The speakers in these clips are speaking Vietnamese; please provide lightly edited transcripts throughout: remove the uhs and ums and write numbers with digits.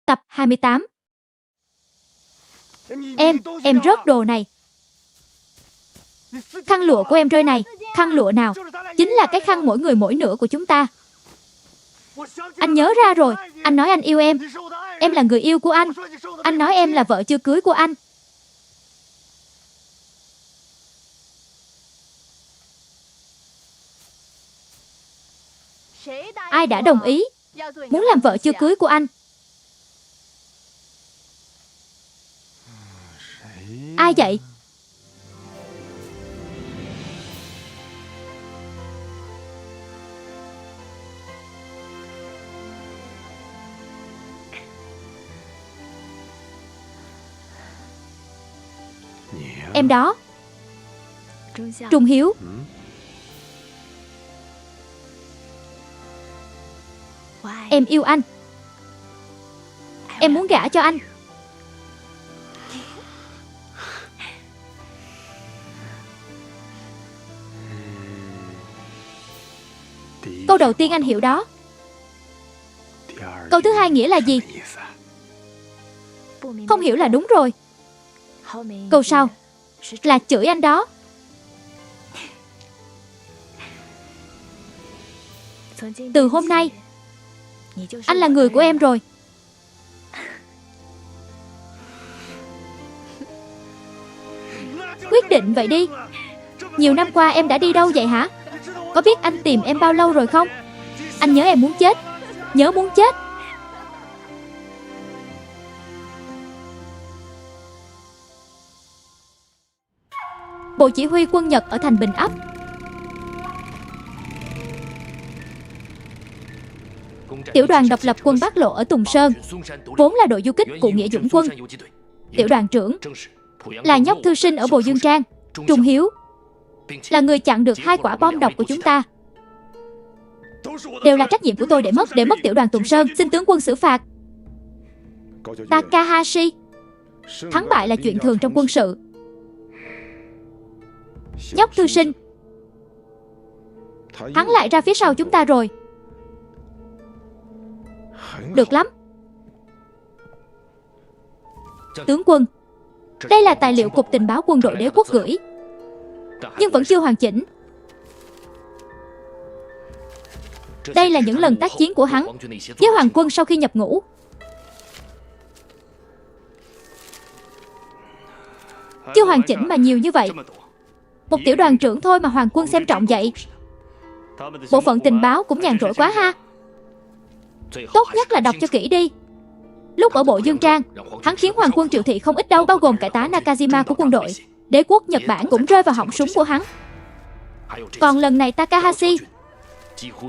Tập 28. Em rớt đồ này. Khăn lụa của em rơi này. Khăn lụa nào? Chính là cái khăn mỗi người mỗi nửa của chúng ta. Anh nhớ ra rồi. Anh nói anh yêu em. Em là người yêu của anh. Anh nói em là vợ chưa cưới của anh. Ai đã đồng ý muốn làm vợ chưa cưới của anh? Ai vậy? Em đó. Trung Hiếu. Em yêu anh. Em muốn gả cho anh. Câu đầu tiên anh hiểu đó. Câu thứ hai nghĩa là gì? Không hiểu là đúng rồi. Câu sau là chửi anh đó. Từ hôm nay anh là người của em rồi. Quyết định vậy đi. Nhiều năm qua em đã đi đâu vậy hả? Có biết anh tìm em bao lâu rồi không? Anh nhớ em muốn chết. Nhớ muốn chết. Bộ chỉ huy quân Nhật ở thành Bình Ấp. Tiểu đoàn độc lập quân Bắc Lộ ở Tùng Sơn vốn là đội du kích của Nghĩa Dũng quân. Tiểu đoàn trưởng là nhóc thư sinh ở Bồ Dương Trang, Trung Hiếu, là người chặn được 2 quả bom độc của chúng ta. Đều là trách nhiệm của tôi để mất tiểu đoàn Tùng Sơn. Xin tướng quân xử phạt. Takahashi. Thắng bại là chuyện thường trong quân sự. Nhóc thư sinh, hắn lại ra phía sau chúng ta rồi. Được lắm. Tướng quân, đây là tài liệu Cục Tình báo Quân đội Đế quốc gửi, nhưng vẫn chưa hoàn chỉnh. Đây là những lần tác chiến của hắn với Hoàng quân sau khi nhập ngũ. Chưa hoàn chỉnh mà nhiều như vậy. Một tiểu đoàn trưởng thôi mà Hoàng quân xem trọng vậy. Bộ phận tình báo cũng nhàn rỗi quá ha. Tốt nhất là đọc cho kỹ đi. Lúc ở Bộ Dương Trang, hắn khiến Hoàng quân triệu thị không ít đâu, bao gồm cả tá Nakajima của quân đội. Đế quốc Nhật Bản cũng rơi vào họng súng của hắn. Còn lần này Takahashi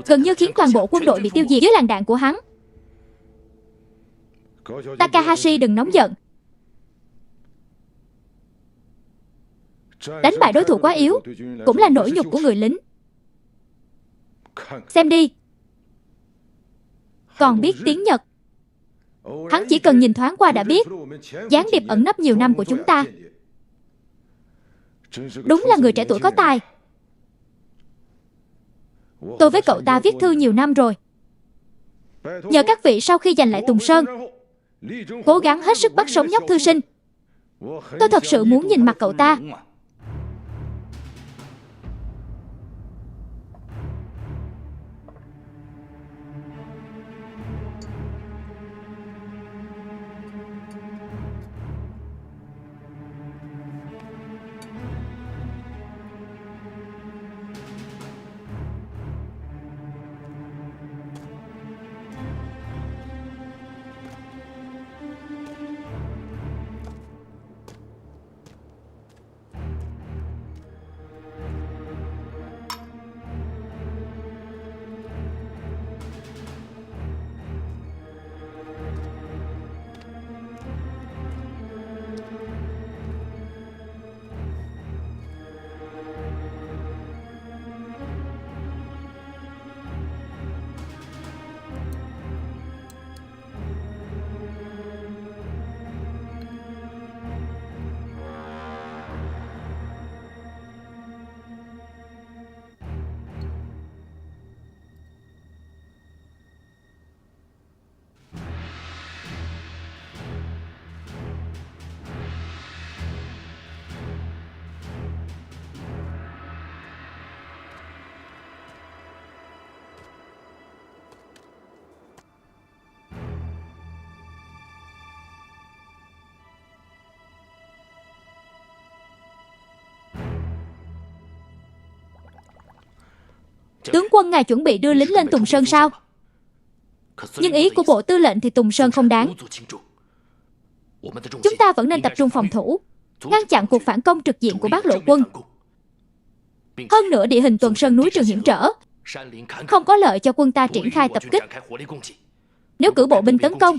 gần như khiến toàn bộ quân đội bị tiêu diệt dưới làn đạn của hắn. Takahashi đừng nóng giận. Đánh bại đối thủ quá yếu cũng là nỗi nhục của người lính. Xem đi. Còn biết tiếng Nhật. Hắn chỉ cần nhìn thoáng qua đã biết gián điệp ẩn nấp nhiều năm của chúng ta. Đúng là người trẻ tuổi có tài. Tôi với cậu ta viết thư nhiều năm rồi. Nhờ các vị sau khi giành lại Tùng Sơn cố gắng hết sức bắt sống nhóc thư sinh. Tôi thật sự muốn nhìn mặt cậu ta. Tướng quân ngài chuẩn bị đưa lính lên Tùng Sơn sao? Nhưng ý của Bộ Tư lệnh thì Tùng Sơn không đáng. Chúng ta vẫn nên tập trung phòng thủ, ngăn chặn cuộc phản công trực diện của Bác Lộ quân. Hơn nữa địa hình Tuần Sơn núi rừng hiểm trở, không có lợi cho quân ta triển khai tập kích. Nếu cử bộ binh tấn công,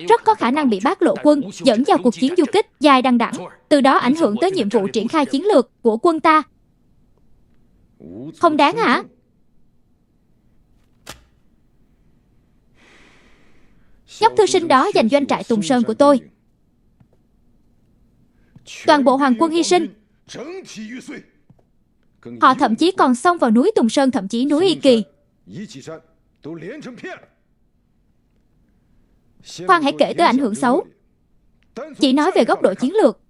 rất có khả năng bị Bác Lộ quân dẫn vào cuộc chiến du kích dài đằng đẵng, từ đó ảnh hưởng tới nhiệm vụ triển khai chiến lược của quân ta. Không đáng hả? Nhóc thư sinh đó giành doanh trại Tùng Sơn của tôi. Toàn bộ hoàng quân hy sinh. Họ thậm chí còn xông vào núi Tùng Sơn, thậm chí núi Y Kỳ. Khoan hãy kể tới ảnh hưởng xấu. Chỉ nói về góc độ chiến lược,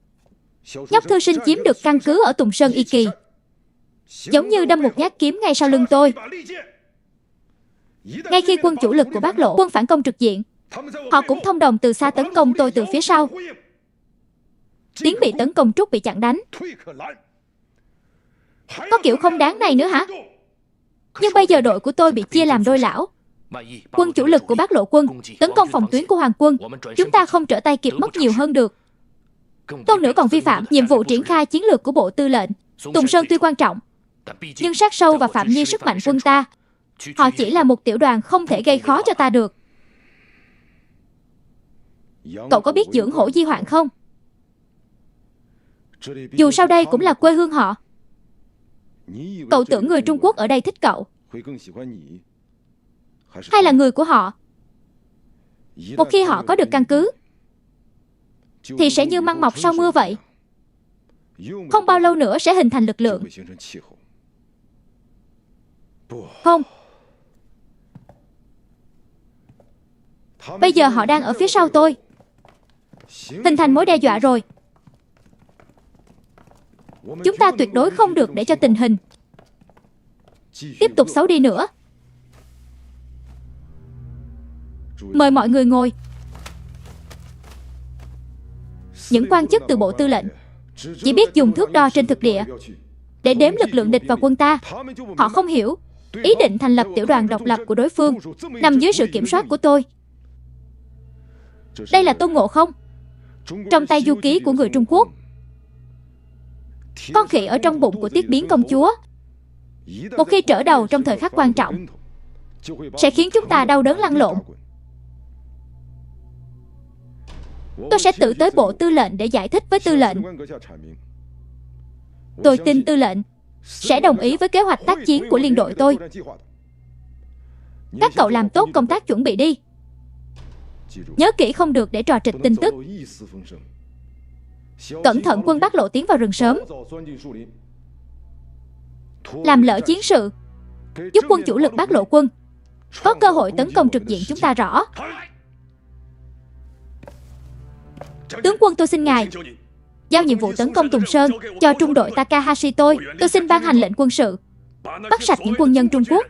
nhóc thư sinh chiếm được căn cứ ở Tùng Sơn Y Kỳ, giống như đâm một nhát kiếm ngay sau lưng tôi. Ngay khi quân chủ lực của Bác Lộ quân phản công trực diện, họ cũng thông đồng từ xa tấn công tôi từ phía sau. Tiến bị tấn công trúc bị chặn đánh. Có kiểu không đáng này nữa hả? Nhưng bây giờ đội của tôi bị chia làm đôi lão. Quân chủ lực của Bác Lộ quân tấn công phòng tuyến của Hoàng quân, chúng ta không trở tay kịp mất nhiều hơn được. Hơn nữa còn vi phạm nhiệm vụ triển khai chiến lược của Bộ Tư lệnh. Tùng Sơn tuy quan trọng, nhưng sát sâu và phạm vi sức mạnh quân ta, họ chỉ là một tiểu đoàn, không thể gây khó cho ta được. Cậu có biết dưỡng hổ di hoạn không? Dù sau đây cũng là quê hương họ. Cậu tưởng người Trung Quốc ở đây thích cậu, hay là người của họ? Một khi họ có được căn cứ, thì sẽ như măng mọc sau mưa vậy. Không bao lâu nữa sẽ hình thành lực lượng. Không. Bây giờ họ đang ở phía sau tôi, hình thành mối đe dọa rồi. Chúng ta tuyệt đối không được để cho tình hình tiếp tục xấu đi nữa. Mời mọi người ngồi. Những quan chức từ Bộ Tư lệnh chỉ biết dùng thước đo trên thực địa để đếm lực lượng địch vào quân ta. Họ không hiểu ý định thành lập tiểu đoàn độc lập của đối phương nằm dưới sự kiểm soát của tôi. Đây là tôn ngộ không trong tay du ký của người Trung Quốc. Con khỉ ở trong bụng của Tiết Biến công chúa, một khi trở đầu trong thời khắc quan trọng, sẽ khiến chúng ta đau đớn lăn lộn. Tôi sẽ tự tới Bộ Tư lệnh để giải thích với Tư lệnh. Tôi tin Tư lệnh sẽ đồng ý với kế hoạch tác chiến của liên đội tôi. Các cậu làm tốt công tác chuẩn bị đi. Nhớ kỹ không được để trò trịch tin tức. Cẩn thận quân Bác Lộ tiến vào rừng sớm, làm lỡ chiến sự, giúp quân chủ lực Bác Lộ quân có cơ hội tấn công trực diện chúng ta rõ. Tướng quân, tôi xin ngài giao nhiệm vụ tấn công Tùng Sơn cho trung đội Takahashi tôi. Tôi xin ban hành lệnh quân sự, bắt sạch những quân nhân Trung Quốc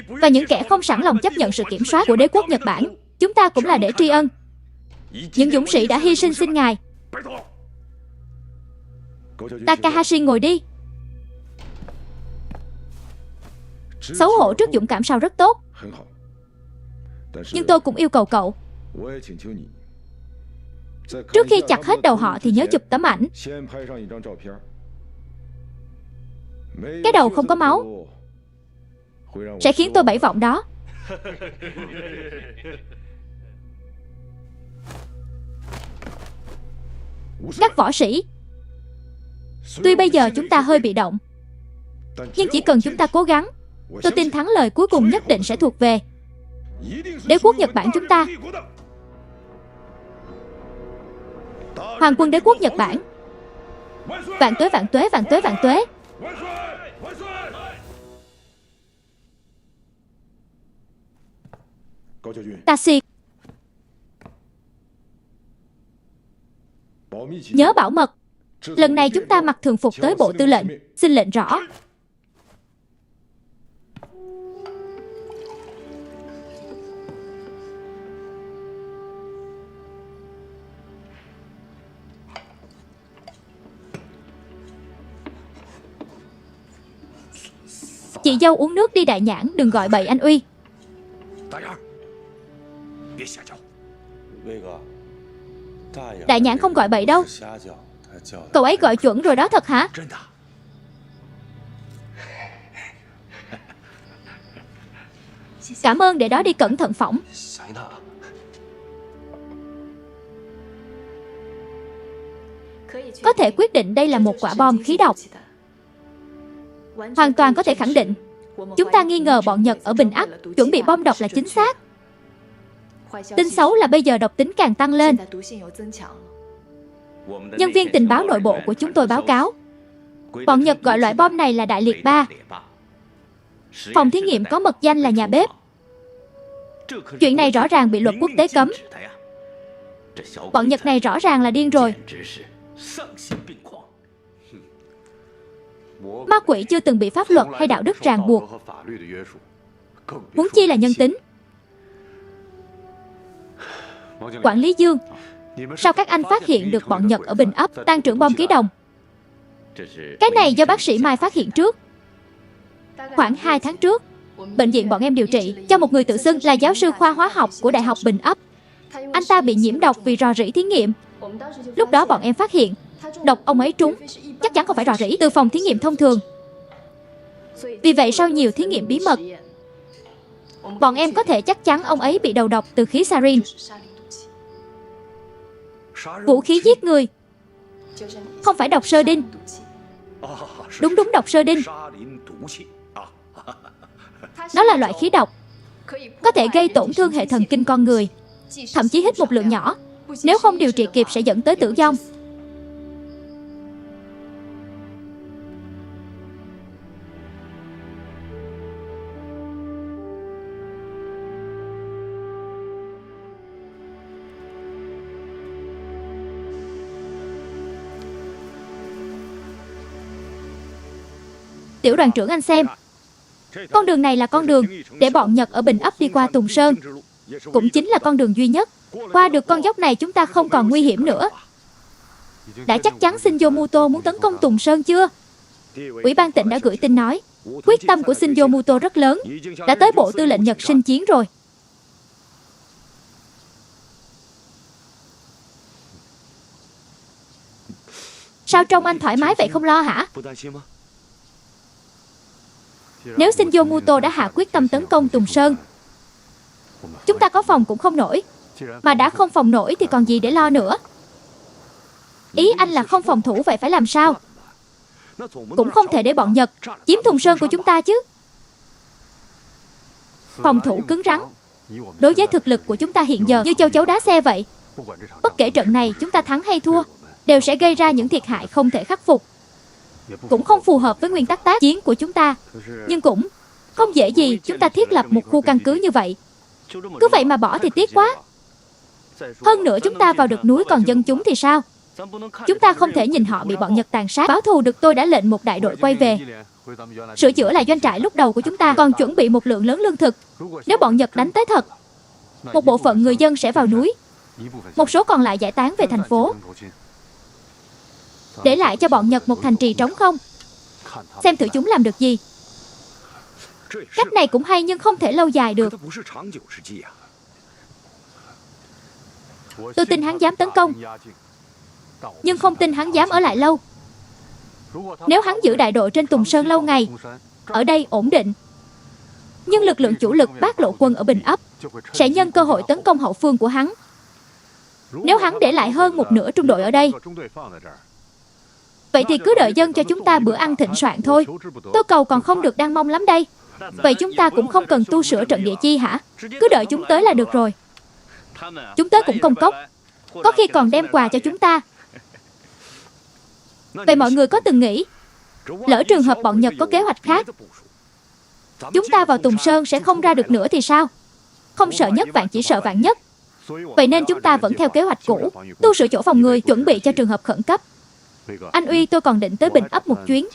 và những kẻ không sẵn lòng chấp nhận sự kiểm soát của đế quốc Nhật Bản. Chúng ta cũng là để tri ân những dũng sĩ đã hy sinh, xin ngài. Takahashi ngồi đi. Xấu hổ trước dũng cảm sao rất tốt, nhưng tôi cũng yêu cầu cậu, trước khi chặt hết đầu họ thì nhớ chụp tấm ảnh. Cái đầu không có máu sẽ khiến tôi bẫy vọng đó. Các võ sĩ, tuy bây giờ chúng ta hơi bị động, nhưng chỉ cần chúng ta cố gắng, tôi tin thắng lợi cuối cùng nhất định sẽ thuộc về đế quốc Nhật Bản chúng ta. Hoàng quân đế quốc Nhật Bản, vạn tuế, vạn tuế, vạn tuế, vạn tuế. Taxi, nhớ bảo mật. Lần này chúng ta mặc thường phục tới Bộ Tư lệnh. Xin lệnh rõ. Chị dâu uống nước đi Đại Nhãn, đừng gọi bậy anh Uy. Đại Nhãn không gọi bậy đâu. Cậu ấy gọi chuẩn rồi đó, thật hả? Cảm ơn, để đó đi cẩn thận phỏng. Có thể quyết định đây là một quả bom khí độc. Hoàn toàn có thể khẳng định. Chúng ta nghi ngờ bọn Nhật ở Bình Ắc chuẩn bị bom độc là chính xác. Tin xấu là bây giờ độc tính càng tăng lên. Nhân viên tình báo nội bộ của chúng tôi báo cáo, bọn Nhật gọi loại bom này là Đại Liệt 3. Phòng thí nghiệm có mật danh là nhà bếp. Chuyện này rõ ràng bị luật quốc tế cấm. Bọn Nhật này rõ ràng là điên rồi. Ma quỷ chưa từng bị pháp luật hay đạo đức ràng buộc, huống chi là nhân tính. Quản lý Dương, sao các anh phát hiện được bọn Nhật ở Bình Ấp tăng trưởng bom khí đồng? Cái này do bác sĩ Mai phát hiện trước. Khoảng 2 tháng trước, bệnh viện bọn em điều trị cho một người tự xưng là giáo sư khoa hóa học của Đại học Bình Ấp. Anh ta bị nhiễm độc vì rò rỉ thí nghiệm. Lúc đó bọn em phát hiện độc ông ấy trúng chắc chắn không phải rò rỉ từ phòng thí nghiệm thông thường. Vì vậy sau nhiều thí nghiệm bí mật, bọn em có thể chắc chắn ông ấy bị đầu độc từ khí sarin. Vũ khí giết người, không phải độc sơ đinh. Đúng, độc sơ đinh. Nó là loại khí độc có thể gây tổn thương hệ thần kinh con người, thậm chí hít một lượng nhỏ, nếu không điều trị kịp sẽ dẫn tới tử vong. Tiểu đoàn trưởng, anh xem, con đường này là con đường để bọn Nhật ở Bình Ấp đi qua Tùng Sơn. Cũng chính là con đường duy nhất. Qua được con dốc này chúng ta không còn nguy hiểm nữa. Đã chắc chắn Shinzo Muto muốn tấn công Tùng Sơn chưa? Ủy ban tỉnh đã gửi tin nói quyết tâm của Shinzo Muto rất lớn, đã tới Bộ Tư lệnh Nhật xin chiến rồi. Sao trông anh thoải mái vậy, không lo hả? Nếu Shinzo Muto đã hạ quyết tâm tấn công Tùng Sơn, chúng ta có phòng cũng không nổi. Mà đã không phòng nổi thì còn gì để lo nữa. Ý anh là không phòng thủ, vậy phải làm sao? Cũng không thể để bọn Nhật chiếm Tùng Sơn của chúng ta chứ. Phòng thủ cứng rắn. Đối với thực lực của chúng ta hiện giờ như châu chấu đá xe vậy. Bất kể trận này chúng ta thắng hay thua, đều sẽ gây ra những thiệt hại không thể khắc phục. Cũng không phù hợp với nguyên tắc tác chiến của chúng ta. Nhưng cũng không dễ gì chúng ta thiết lập một khu căn cứ như vậy. Cứ vậy mà bỏ thì tiếc quá. Hơn nữa chúng ta vào được núi còn dân chúng thì sao? Chúng ta không thể nhìn họ bị bọn Nhật tàn sát. Báo thù được tôi đã lệnh một đại đội quay về. Sửa chữa lại doanh trại lúc đầu của chúng ta, còn chuẩn bị một lượng lớn lương thực. Nếu bọn Nhật đánh tới thật, một bộ phận người dân sẽ vào núi, một số còn lại giải tán về thành phố, để lại cho bọn Nhật một thành trì trống không. Xem thử chúng làm được gì. Cách này cũng hay nhưng không thể lâu dài được. Tôi tin hắn dám tấn công, nhưng không tin hắn dám ở lại lâu. Nếu hắn giữ đại đội trên Tùng Sơn lâu ngày, ở đây ổn định, nhưng lực lượng chủ lực Bát Lộ quân ở Bình Ấp sẽ nhân cơ hội tấn công hậu phương của hắn. Nếu hắn để lại hơn một nửa trung đội ở đây, vậy thì cứ đợi dân cho chúng ta bữa ăn thịnh soạn thôi. Tôi cầu còn không được đang mong lắm đây. Vậy chúng ta cũng không cần tu sửa trận địa chi hả? Cứ đợi chúng tới là được rồi. Chúng tới cũng công cốc, có khi còn đem quà cho chúng ta. Vậy mọi người có từng nghĩ, lỡ trường hợp bọn Nhật có kế hoạch khác, chúng ta vào Tùng Sơn sẽ không ra được nữa thì sao? Không sợ nhất vạn chỉ sợ vạn nhất. Vậy nên chúng ta vẫn theo kế hoạch cũ, tu sửa chỗ phòng người, chuẩn bị cho trường hợp khẩn cấp. Anh Uy, tôi còn định tới Bình Ấp một chuyến.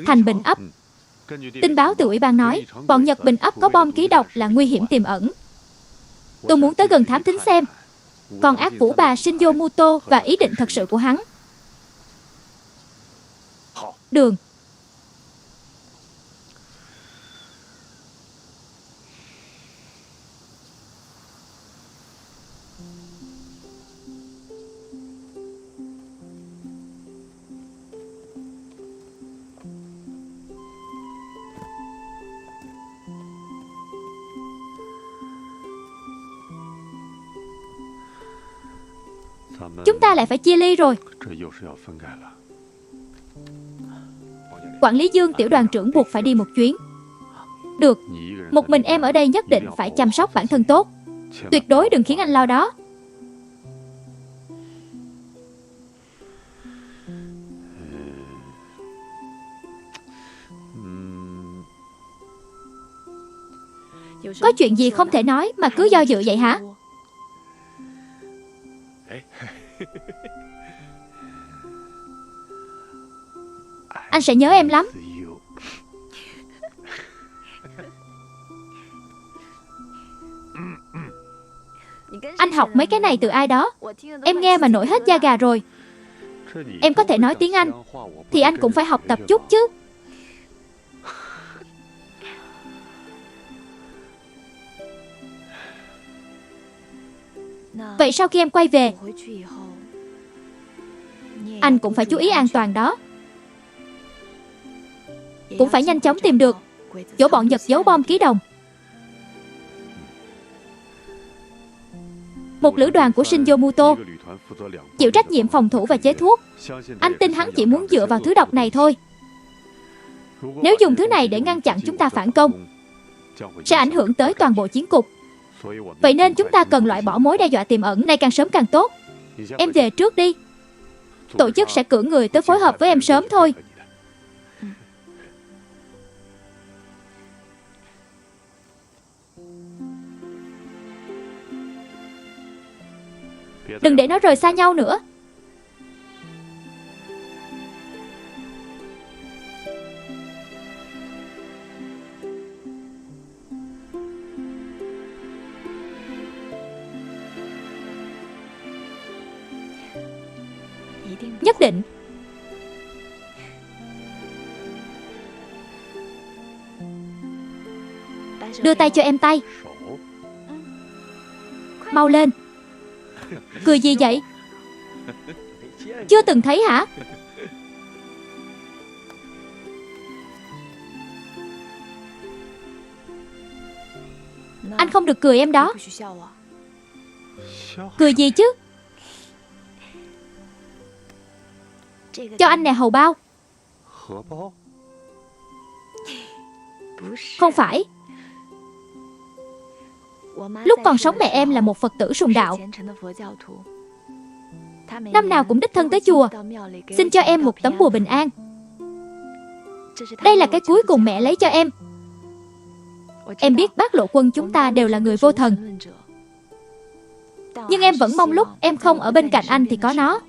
Thành Bình Ấp. Tin báo từ ủy ban nói bọn Nhật Bình Ấp có bom khí độc là nguy hiểm tiềm ẩn. Tôi muốn tới gần thám thính xem. Còn ác vũ bà Shinzo Muto và ý định thật sự của hắn. Đường. Chúng ta lại phải chia ly rồi. Quản lý Dương, tiểu đoàn trưởng buộc phải đi một chuyến. Được, một mình em ở đây nhất định phải chăm sóc bản thân tốt. Tuyệt đối đừng khiến anh lo đó. Có chuyện gì không thể nói mà cứ do dự vậy hả? Anh sẽ nhớ em lắm. Anh học mấy cái này từ ai đó? Em nghe mà nổi hết da gà rồi. Em có thể nói tiếng Anh thì anh cũng phải học tập chút chứ. Vậy sau khi em quay về, anh cũng phải chú ý an toàn đó. Cũng phải nhanh chóng tìm được chỗ bọn giật giấu bom ký đồng. Một lữ đoàn của Shinjo Muto chịu trách nhiệm phòng thủ và chế thuốc. Anh tin hắn chỉ muốn dựa vào thứ độc này thôi. Nếu dùng thứ này để ngăn chặn chúng ta phản công, sẽ ảnh hưởng tới toàn bộ chiến cục. Vậy nên chúng ta cần loại bỏ mối đe dọa tiềm ẩn này càng sớm càng tốt. Em về trước đi. Tổ chức sẽ cử người tới phối hợp với em sớm thôi. Đừng để nó rời xa nhau nữa. Nhất định. Đưa tay cho em tay. Mau lên. Cười gì vậy? Chưa từng thấy hả? Anh không được cười em đó. Cười gì chứ? Cho anh nè hầu bao. Không phải. Lúc còn sống mẹ em là một Phật tử sùng đạo. Năm nào cũng đích thân tới chùa xin cho em một tấm bùa bình an. Đây là cái cuối cùng mẹ lấy cho em. Em biết Bác Lộ Quân chúng ta đều là người vô thần, nhưng em vẫn mong lúc em không ở bên cạnh anh thì có nó.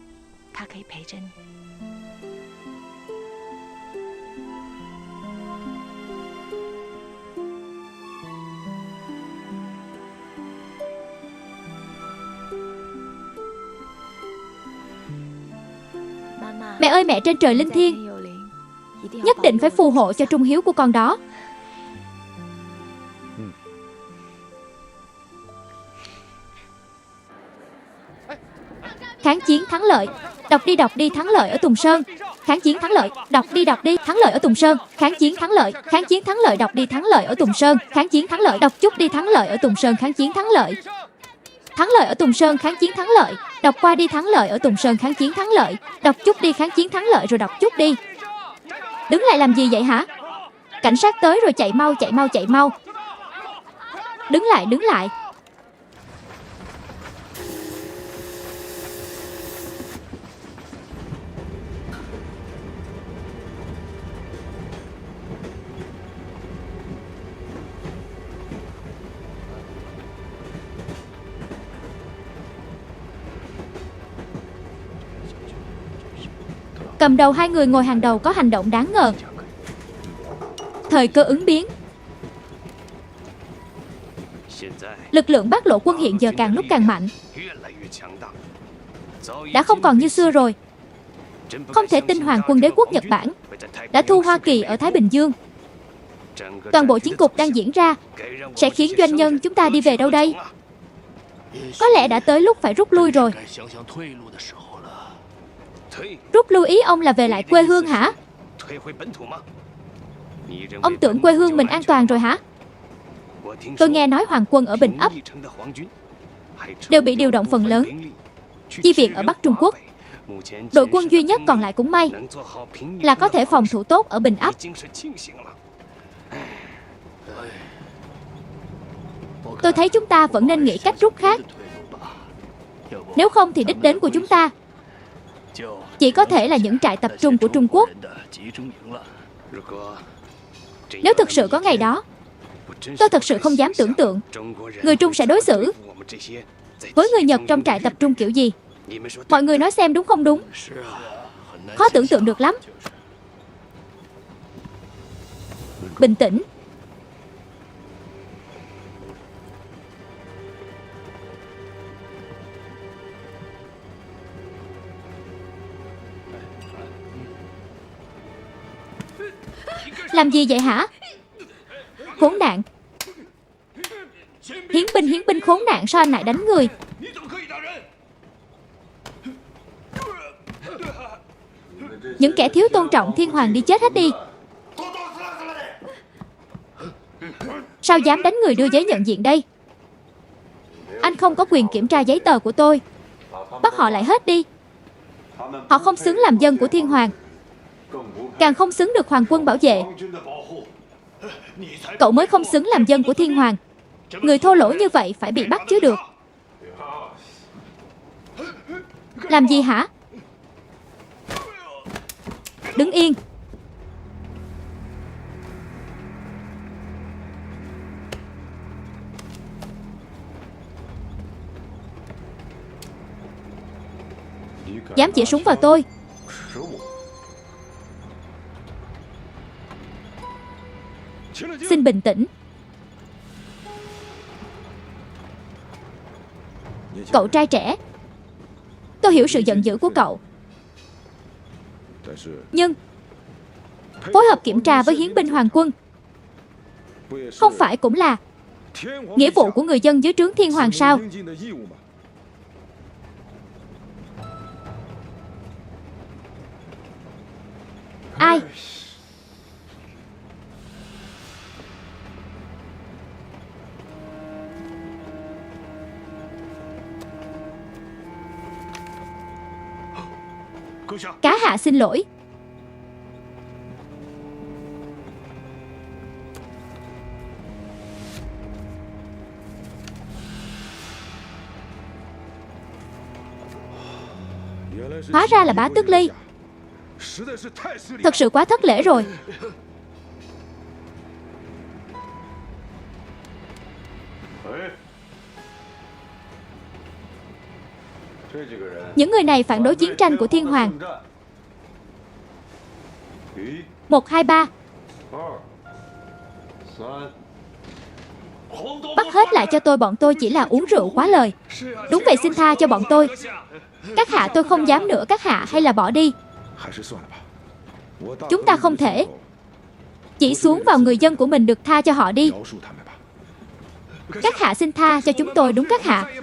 Mẹ ơi mẹ trên trời linh thiêng, nhất định phải phù hộ cho trung hiếu của con đó. Kháng chiến thắng lợi. Đọc đi thắng lợi ở Tùng Sơn. Kháng chiến thắng lợi. Đọc đi thắng lợi ở Tùng Sơn. Kháng chiến thắng lợi. Kháng chiến thắng lợi. Đọc đi thắng lợi ở Tùng Sơn. Kháng chiến thắng lợi. Đọc chút đi thắng lợi ở Tùng Sơn. Kháng chiến thắng lợi. Thắng lợi ở Tùng Sơn. Kháng chiến thắng lợi. Đọc qua đi thắng lợi ở Tùng Sơn. Kháng chiến thắng lợi. Đọc chút đi kháng chiến thắng lợi rồi đọc chút đi. Đứng lại làm gì vậy hả? Cảnh sát tới rồi, chạy mau chạy mau chạy mau. Đứng lại đứng lại. Cầm đầu hai người ngồi hàng đầu có hành động đáng ngờ. Thời cơ ứng biến. Lực lượng Bác Lộ Quân hiện giờ càng lúc càng mạnh, đã không còn như xưa rồi. Không thể tin Hoàng quân Đế quốc Nhật Bản đã thu Hoa Kỳ ở Thái Bình Dương. Toàn bộ chiến cục đang diễn ra sẽ khiến doanh nhân chúng ta đi về đâu đây? Có lẽ đã tới lúc phải rút lui rồi. Rút lui ý ông là về lại quê hương hả? Ông tưởng quê hương mình an toàn rồi hả? Tôi nghe nói hoàng quân ở Bình Ấp đều bị điều động phần lớn. chi viện ở Bắc Trung Quốc. Đội quân duy nhất còn lại cũng may là có thể phòng thủ tốt ở Bình Ấp. Tôi thấy chúng ta vẫn nên nghĩ cách rút khác. Nếu không thì đích đến của chúng ta chỉ có thể là những trại tập trung của Trung Quốc. Nếu thực sự có ngày đó, tôi thật sự không dám tưởng tượng người Trung sẽ đối xử với người Nhật trong trại tập trung kiểu gì. Mọi người nói xem đúng không đúng? Khó tưởng tượng được lắm. Bình tĩnh. Làm gì vậy hả? Khốn nạn. Hiến binh khốn nạn, sao anh lại đánh người? Những kẻ thiếu tôn trọng thiên hoàng đi chết hết đi. Sao dám đánh người đưa giấy nhận diện đây? Anh không có quyền kiểm tra giấy tờ của tôi. Bắt họ lại hết đi. Họ không xứng làm dân của thiên hoàng, càng không xứng được hoàng quân bảo vệ. Cậu mới không xứng làm dân của thiên hoàng. Người thô lỗ như vậy phải bị bắt chứ được. Làm gì hả? Đứng yên. Dám chỉ súng vào tôi. Xin bình tĩnh. Cậu trai trẻ, tôi hiểu sự giận dữ của cậu, nhưng phối hợp kiểm tra với hiến binh hoàng quân không phải cũng là nghĩa vụ của người dân dưới trướng thiên hoàng sao? Ai? Cá hạ xin lỗi. Hóa ra là Bá Tước Ly. Thật sự quá thất lễ rồi. Những người này phản đối chiến tranh của thiên hoàng. 1, 2, 3. Bắt hết lại cho tôi, bọn tôi chỉ là uống rượu quá lời. Đúng vậy, xin tha cho bọn tôi. Các hạ, tôi không dám nữa các hạ, hay là bỏ đi. Chúng ta không thể chỉ xuống vào người dân của mình, được tha cho họ đi. Các hạ xin tha cho chúng tôi. Đúng các hạ.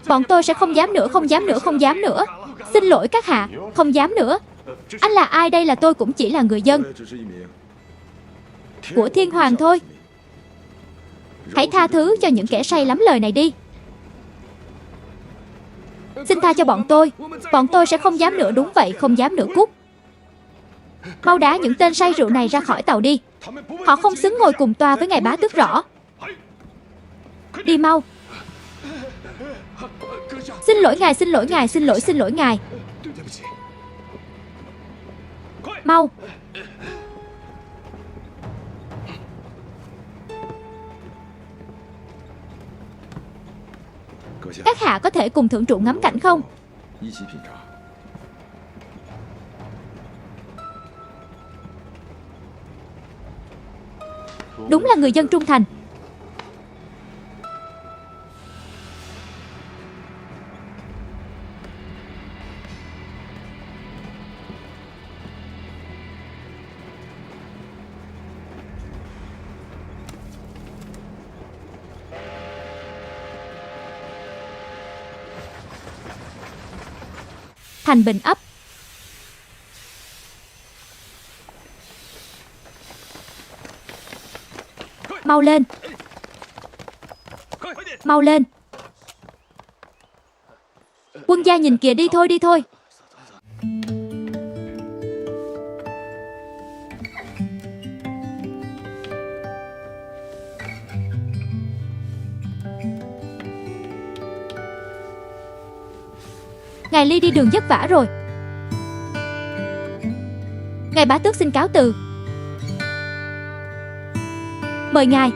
Bọn tôi sẽ không dám nữa, không dám nữa, không dám nữa. Xin lỗi các hạ, không dám nữa. Anh là ai đây? Là tôi cũng chỉ là người dân của thiên hoàng thôi. Hãy tha thứ cho những kẻ say lắm lời này đi. Xin tha cho bọn tôi. Bọn tôi sẽ không dám nữa. Đúng vậy, không dám nữa. Cút. Mau đá những tên say rượu này ra khỏi tàu đi. Họ không xứng ngồi cùng toa với ngài Bá Tước Rõ. Đi mau. Xin lỗi ngài, xin lỗi ngài, xin lỗi ngài. Mau. Các hạ có thể cùng thưởng rượu ngắm cảnh không? Đúng là người dân trung thành. Thành Bình Ấp. Mau lên. Mau lên. Quân gia nhìn kìa, đi thôi đi thôi. Ngài Ly đi đường vất vả rồi. Ngài bá tước xin cáo từ. Mời ngài.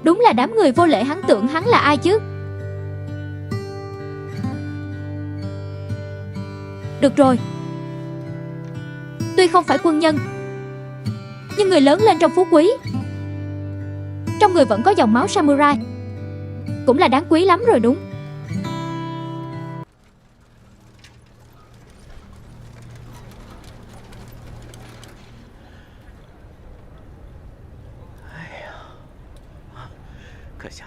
Đúng là đám người vô lễ, hắn tưởng hắn là ai chứ? Được rồi. Tuy không phải quân nhân, nhưng người lớn lên trong phú quý, trong người vẫn có dòng máu samurai, cũng là đáng quý lắm rồi đúng.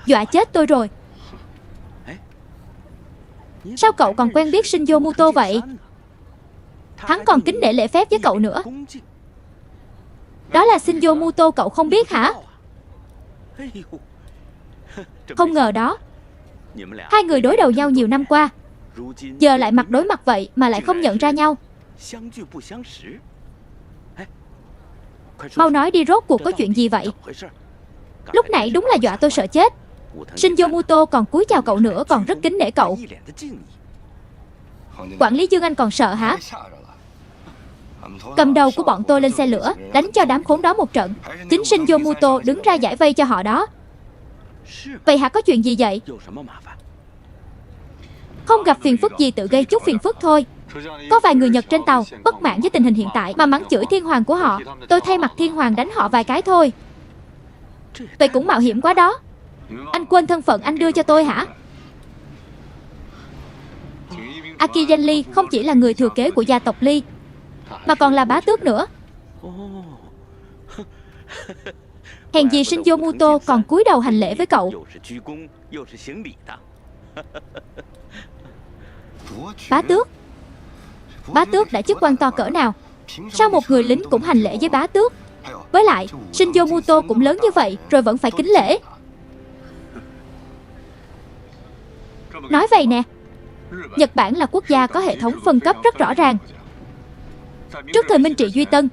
Dọa chết tôi rồi. Sao cậu còn quen biết Shinjo Muto vậy? Hắn còn kính nể lễ phép với cậu nữa. Đó là Shinjo Muto cậu không biết hả? Không ngờ đó. Hai người đối đầu nhau nhiều năm qua, giờ lại mặt đối mặt vậy mà lại không nhận ra nhau. Mau nói đi, rốt cuộc có chuyện gì vậy? Lúc nãy đúng là dọa tôi sợ chết. Shinjo Muto còn cúi chào cậu nữa, còn rất kính nể cậu. Quản lý Dương, anh còn sợ hả? Cầm đầu của bọn tôi lên xe lửa, đánh cho đám khốn đó một trận. Chính Shinjo Muto đứng ra giải vây cho họ đó. Vậy hả, có chuyện gì vậy? Không gặp phiền phức gì, tự gây chút phiền phức thôi. Có vài người Nhật trên tàu bất mãn với tình hình hiện tại mà mắng chửi thiên hoàng của họ. Tôi thay mặt thiên hoàng đánh họ vài cái thôi. Vậy cũng mạo hiểm quá đó. Anh quên thân phận anh đưa cho tôi hả? Akigen Lee không chỉ là người thừa kế của gia tộc Lee, mà còn là bá tước nữa. Hèn gì Shinjo Muto còn cúi đầu hành lễ với cậu. Bá tước? Bá tước đã chức quan to cỡ nào? Sao một người lính cũng hành lễ với bá tước? Với lại Shinjo Muto cũng lớn như vậy rồi vẫn phải kính lễ. Nói vậy nè, Nhật Bản là quốc gia có hệ thống phân cấp rất rõ ràng. Trước thời Minh trị Duy Tân,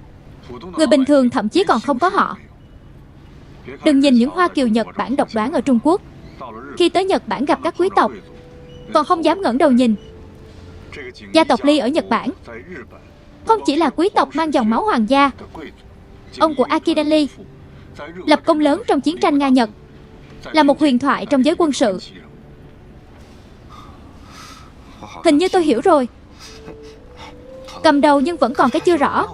người bình thường thậm chí còn không có họ. Đừng nhìn những Hoa kiều Nhật Bản độc đoán ở Trung Quốc, khi tới Nhật Bản gặp các quý tộc còn không dám ngẩng đầu nhìn. Gia tộc Lee ở Nhật Bản không chỉ là quý tộc mang dòng máu hoàng gia. Ông của Akira Lee lập công lớn trong chiến tranh Nga-Nhật, là một huyền thoại trong giới quân sự. Hình như tôi hiểu rồi. Cầm đầu nhưng vẫn còn cái chưa rõ.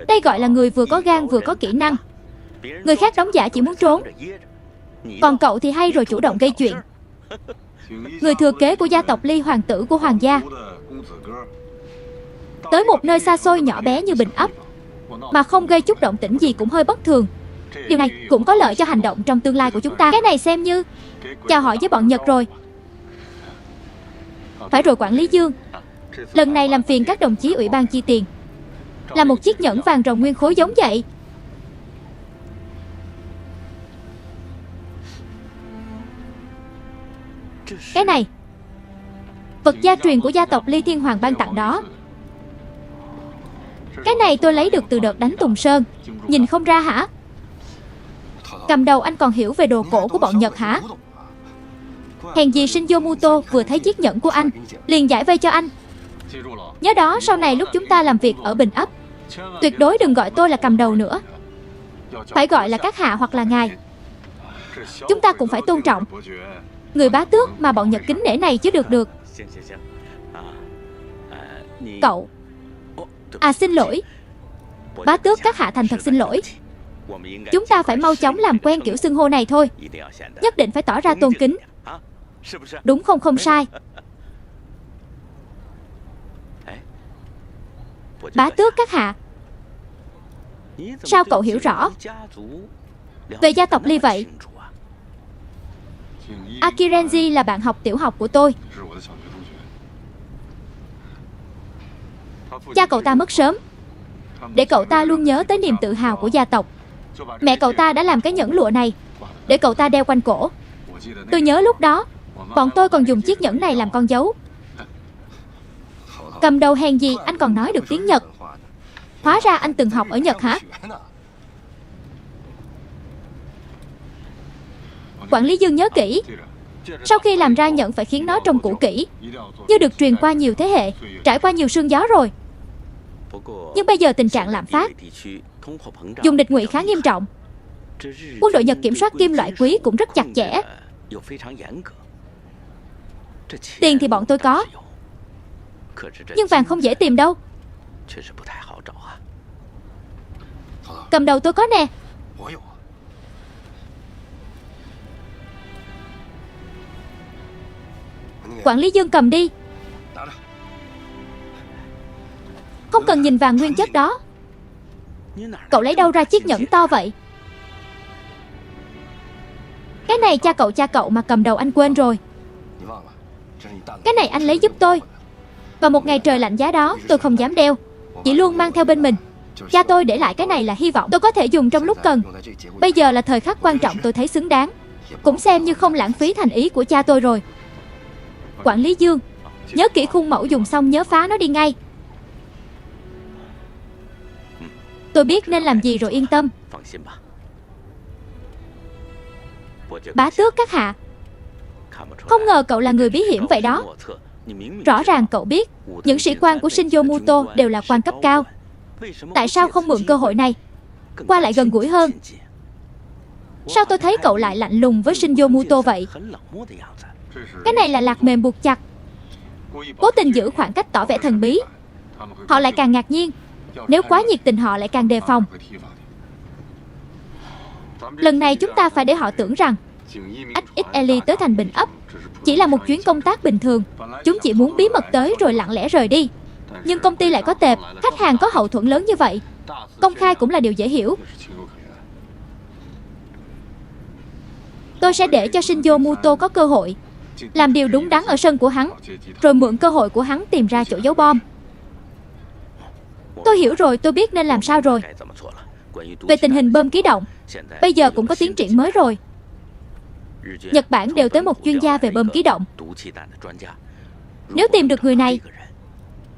Đây gọi là người vừa có gan vừa có kỹ năng. Người khác đóng giả chỉ muốn trốn, còn cậu thì hay rồi chủ động gây chuyện. Người thừa kế của gia tộc Lee, hoàng tử của hoàng gia, tới một nơi xa xôi nhỏ bé như Bình Ấp mà không gây chút động tĩnh gì cũng hơi bất thường. Điều này cũng có lợi cho hành động trong tương lai của chúng ta. Cái này xem như chào hỏi với bọn Nhật rồi. Phải rồi quản lý Dương, lần này làm phiền các đồng chí ủy ban chi tiền, là một chiếc nhẫn vàng rồng nguyên khối giống vậy. Cái này vật gia truyền của gia tộc Ly Thiên Hoàng ban tặng đó. Cái này tôi lấy được từ đợt đánh Tùng Sơn. Nhìn không ra hả? Cầm đầu, anh còn hiểu về đồ cổ của bọn Nhật hả? Hèn gì Shinjo Muto vừa thấy chiếc nhẫn của anh liền giải vây cho anh. Nhớ đó, sau này lúc chúng ta làm việc ở Bình Ấp, tuyệt đối đừng gọi tôi là cầm đầu nữa, phải gọi là các hạ hoặc là ngài. Chúng ta cũng phải tôn trọng người bá tước mà bọn Nhật kính nể này chứ được. Cậu à, xin lỗi. Bá tước các hạ thành thật xin lỗi. Chúng ta phải mau chóng làm quen kiểu xưng hô này thôi. Nhất định phải tỏ ra tôn kính. Đúng không? Không sai. Bá tước các hạ. Sao cậu hiểu rõ về gia tộc Ly vậy? Akirenji là bạn học tiểu học của tôi. Cha cậu ta mất sớm, để cậu ta luôn nhớ tới niềm tự hào của gia tộc. Mẹ cậu ta đã làm cái nhẫn lụa này để cậu ta đeo quanh cổ. Tôi nhớ lúc đó bọn tôi còn dùng chiếc nhẫn này làm con dấu. Cầm đầu hèn gì anh còn nói được tiếng Nhật. Hóa ra anh từng học ở Nhật hả? Quản lý Dương nhớ kỹ, sau khi làm ra nhẫn phải khiến nó trông cũ kỹ, như được truyền qua nhiều thế hệ, trải qua nhiều sương gió rồi. Nhưng bây giờ tình trạng lạm phát, dùng địch ngụy khá nghiêm trọng. Quân đội Nhật kiểm soát kim loại quý cũng rất chặt chẽ. Tiền thì bọn tôi có, nhưng vàng không dễ tìm đâu. Cầm đầu tôi có nè. Quản lý Dương cầm đi. Không cần nhìn vàng nguyên chất đó. Cậu lấy đâu ra chiếc nhẫn to vậy? Cái này cha cậu mà cầm đầu anh quên rồi. Cái này anh lấy giúp tôi. Vào một ngày trời lạnh giá đó, tôi không dám đeo, chỉ luôn mang theo bên mình. Cha tôi để lại cái này là hy vọng tôi có thể dùng trong lúc cần. Bây giờ là thời khắc quan trọng, tôi thấy xứng đáng. Cũng xem như không lãng phí thành ý của cha tôi rồi. Quản lý Dương, nhớ kỹ khuôn mẫu, dùng xong nhớ phá nó đi ngay. Tôi biết nên làm gì rồi, yên tâm. Bá tước các hạ, không ngờ cậu là người bí hiểm vậy đó. Rõ ràng cậu biết những sĩ quan của Shinjo Muto đều là quan cấp cao. Tại sao không mượn cơ hội này qua lại gần gũi hơn? Sao tôi thấy cậu lại lạnh lùng với Shinjo Muto vậy? Cái này là lạc mềm buộc chặt. Cố tình giữ khoảng cách, tỏ vẻ thần bí. Họ lại càng ngạc nhiên. Nếu quá nhiệt tình họ lại càng đề phòng. Lần này chúng ta phải để họ tưởng rằng XXL tới thành Bình Ấp chỉ là một chuyến công tác bình thường. Chúng chỉ muốn bí mật tới rồi lặng lẽ rời đi. Nhưng công ty lại có tệp, khách hàng có hậu thuẫn lớn như vậy, công khai cũng là điều dễ hiểu. Tôi sẽ để cho Shinjo Muto có cơ hội làm điều đúng đắn ở sân của hắn, rồi mượn cơ hội của hắn tìm ra chỗ giấu bom. Tôi hiểu rồi, tôi biết nên làm sao rồi. Về tình hình bom ký động, bây giờ cũng có tiến triển mới rồi. Nhật Bản đều tới một chuyên gia về bom ký động. Nếu tìm được người này,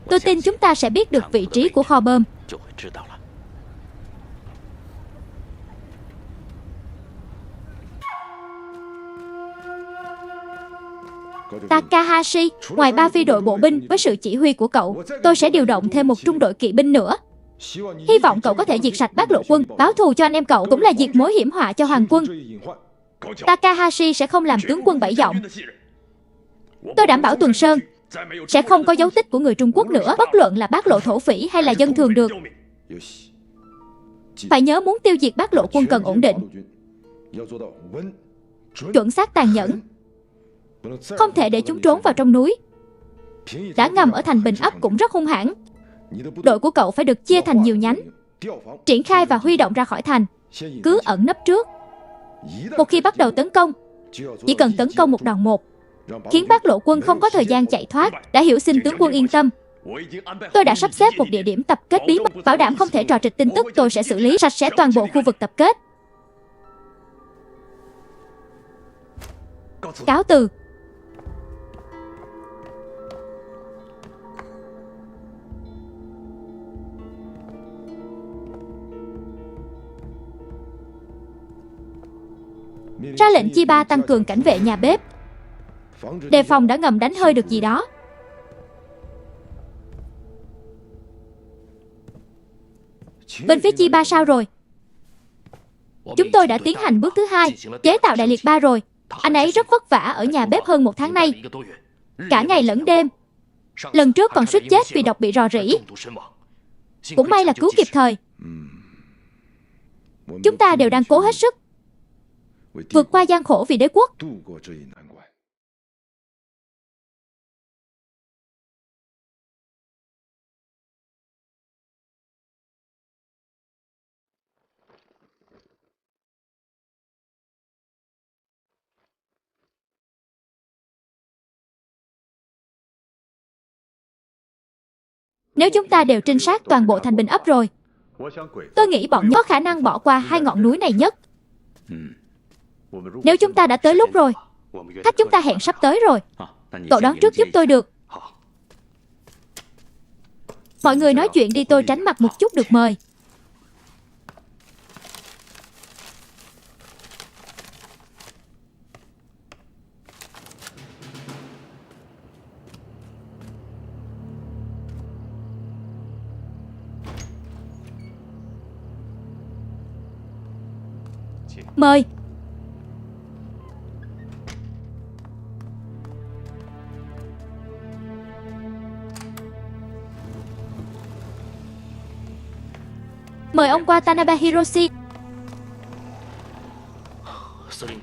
tôi tin chúng ta sẽ biết được vị trí của kho bom. Takahashi, ngoài 3 phi đội bộ binh với sự chỉ huy của cậu, tôi sẽ điều động thêm một trung đội kỵ binh nữa. Hy vọng cậu có thể diệt sạch Bác Lộ quân, báo thù cho anh em cậu, cũng là diệt mối hiểm họa cho Hoàng quân. Takahashi sẽ không làm tướng quân 7 giọng. Tôi đảm bảo Tuần Sơn sẽ không có dấu tích của người Trung Quốc nữa, bất luận là Bác Lộ thổ phỉ hay là dân thường được. Phải nhớ, muốn tiêu diệt Bác Lộ quân cần ổn định, chuẩn xác, tàn nhẫn. Không thể để chúng trốn vào trong núi. Đã ngầm ở thành Bình Ấp cũng rất hung hãn. Đội của cậu phải được chia thành nhiều nhánh, triển khai và huy động ra khỏi thành. Cứ ẩn nấp trước. Một khi bắt đầu tấn công, chỉ cần tấn công một đòn một, khiến Bác Lộ quân không có thời gian chạy thoát. Đã hiểu, xin tướng quân yên tâm. Tôi đã sắp xếp một địa điểm tập kết bí mật, bảo đảm không thể trò trịch tin tức. Tôi sẽ xử lý sạch sẽ toàn bộ khu vực tập kết. Cáo từ. Ra lệnh chi 3 tăng cường cảnh vệ nhà bếp, đề phòng đã ngầm đánh hơi được gì đó. Bên phía chi 3 sao rồi? Chúng tôi đã tiến hành bước thứ 2, chế tạo đại liệt 3 rồi. Anh ấy rất vất vả ở nhà bếp hơn 1 tháng nay, cả ngày lẫn đêm. Lần trước còn suýt chết vì độc bị rò rỉ. Cũng may là cứu kịp thời. Chúng ta đều đang cố hết sức vượt qua gian khổ vì đế quốc. Nếu chúng ta đều trinh sát toàn bộ thành Bình Ấp rồi, Tôi nghĩ bọn nhóc có khả năng bỏ qua hai ngọn núi này nhất. Nếu chúng ta đã tới lúc rồi, khách chúng ta hẹn sắp tới rồi. Cậu đoán trước giúp tôi được. Mọi người nói chuyện đi, tôi tránh mặt một chút được mời. Mời. Mời ông Watanabe Hiroshi.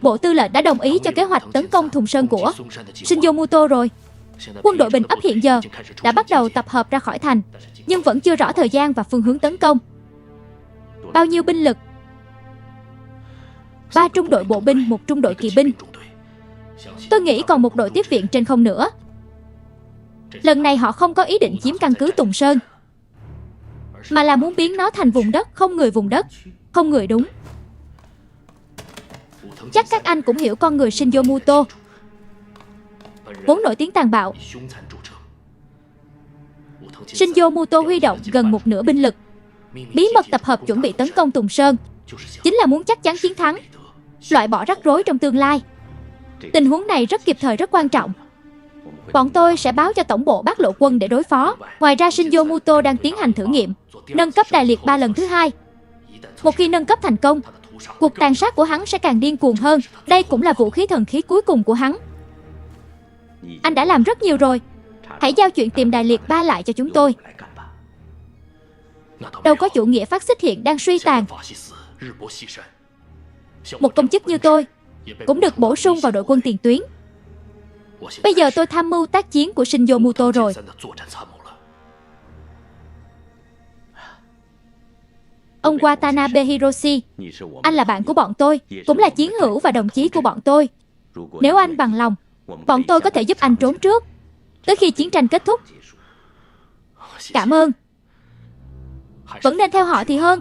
Bộ tư lệnh đã đồng ý cho kế hoạch tấn công Thùng Sơn của Shinjo Muto rồi. Quân đội Bình Ấp hiện giờ đã bắt đầu tập hợp ra khỏi thành, nhưng vẫn chưa rõ thời gian và phương hướng tấn công. Bao nhiêu binh lực? 3 trung đội bộ binh, 1 trung đội kỵ binh. Tôi nghĩ còn một đội tiếp viện trên không nữa. Lần này họ không có ý định chiếm căn cứ Tùng Sơn, mà là muốn biến nó thành vùng đất không người, vùng đất không người đúng. Chắc các anh cũng hiểu con người Shinjo Muto, vốn nổi tiếng tàn bạo. Shinjo Muto huy động gần một nửa binh lực, bí mật tập hợp chuẩn bị tấn công Tùng Sơn, chính là muốn chắc chắn chiến thắng, loại bỏ rắc rối trong tương lai. Tình huống này rất kịp thời, rất quan trọng. Bọn tôi sẽ báo cho tổng bộ Bát Lộ quân để đối phó. Ngoài ra Shinjo Muto đang tiến hành thử nghiệm nâng cấp Đại Liệt 3 lần thứ 2. Một khi nâng cấp thành công, cuộc tàn sát của hắn sẽ càng điên cuồng hơn. Đây cũng là vũ khí thần khí cuối cùng của hắn. Anh đã làm rất nhiều rồi, hãy giao chuyện tìm Đại Liệt 3 lại cho chúng tôi. Đâu có chủ nghĩa phát xít hiện đang suy tàn. Một công chức như tôi cũng được bổ sung vào đội quân tiền tuyến. Bây giờ tôi tham mưu tác chiến của Shinjo Muto rồi. Ông Watanabe Hiroshi, anh là bạn của bọn tôi, cũng là chiến hữu và đồng chí của bọn tôi. Nếu anh bằng lòng, bọn tôi có thể giúp anh trốn trước, tới khi chiến tranh kết thúc. Cảm ơn. Vẫn nên theo họ thì hơn.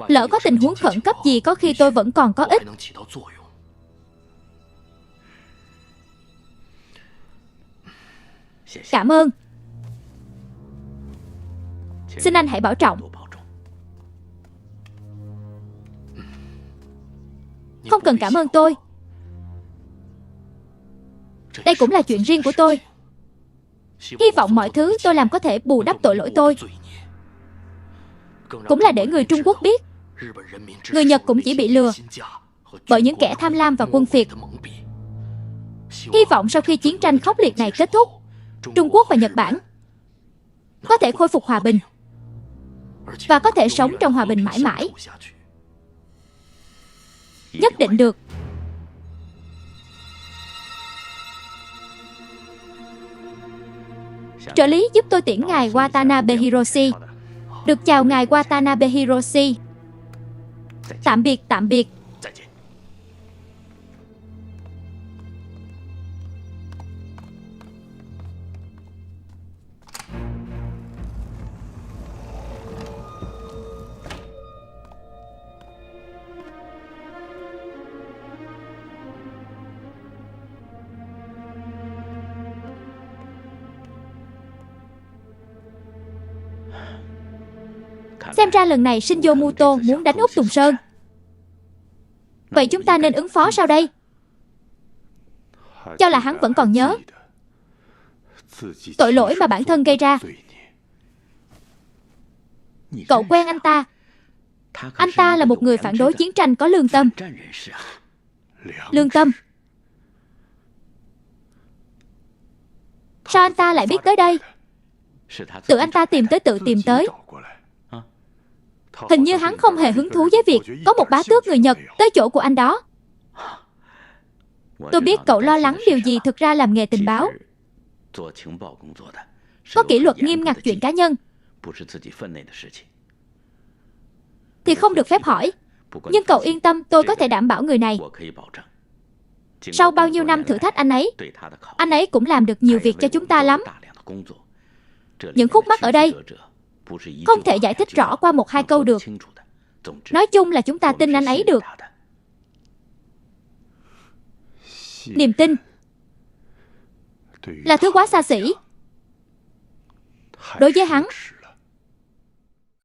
Lỡ có tình huống khẩn cấp gì, có khi tôi vẫn còn có ích. Cảm ơn. Xin anh hãy bảo trọng. Không cần cảm ơn tôi. Đây cũng là chuyện riêng của tôi. Hy vọng mọi thứ tôi làm có thể bù đắp tội lỗi tôi. Cũng là để người Trung Quốc biết, người Nhật cũng chỉ bị lừa bởi những kẻ tham lam và quân phiệt. Hy vọng sau khi chiến tranh khốc liệt này kết thúc, Trung Quốc và Nhật Bản có thể khôi phục hòa bình và có thể sống trong hòa bình mãi mãi. Nhất định được. Trợ lý giúp tôi tiễn ngài Watanabe Hiroshi. Được chào ngài Watanabe Hiroshi. Tạm biệt, tạm biệt. Xem ra lần này Shinjo Muto muốn đánh úp Tùng Sơn. Vậy chúng ta nên ứng phó sao đây? Cho là hắn vẫn còn nhớ tội lỗi mà bản thân gây ra. Cậu quen anh ta. Anh ta là một người phản đối chiến tranh có lương tâm. Lương tâm? Sao anh ta lại biết tới đây? Tự anh ta tìm tới, tự tìm tới. Hình như hắn không hề hứng thú với việc có một bá tước người Nhật tới chỗ của anh đó. Tôi biết cậu lo lắng điều gì. Thực ra làm nghề tình báo có kỷ luật nghiêm ngặt, chuyện cá nhân thì không được phép hỏi. Nhưng cậu yên tâm, tôi có thể đảm bảo người này, sau bao nhiêu năm thử thách anh ấy cũng làm được nhiều việc cho chúng ta lắm. Những khúc mắc ở đây không thể giải thích rõ qua một hai câu được. Nói chung là chúng ta tin anh ấy được. Niềm tin là thứ quá xa xỉ. Đối với hắn,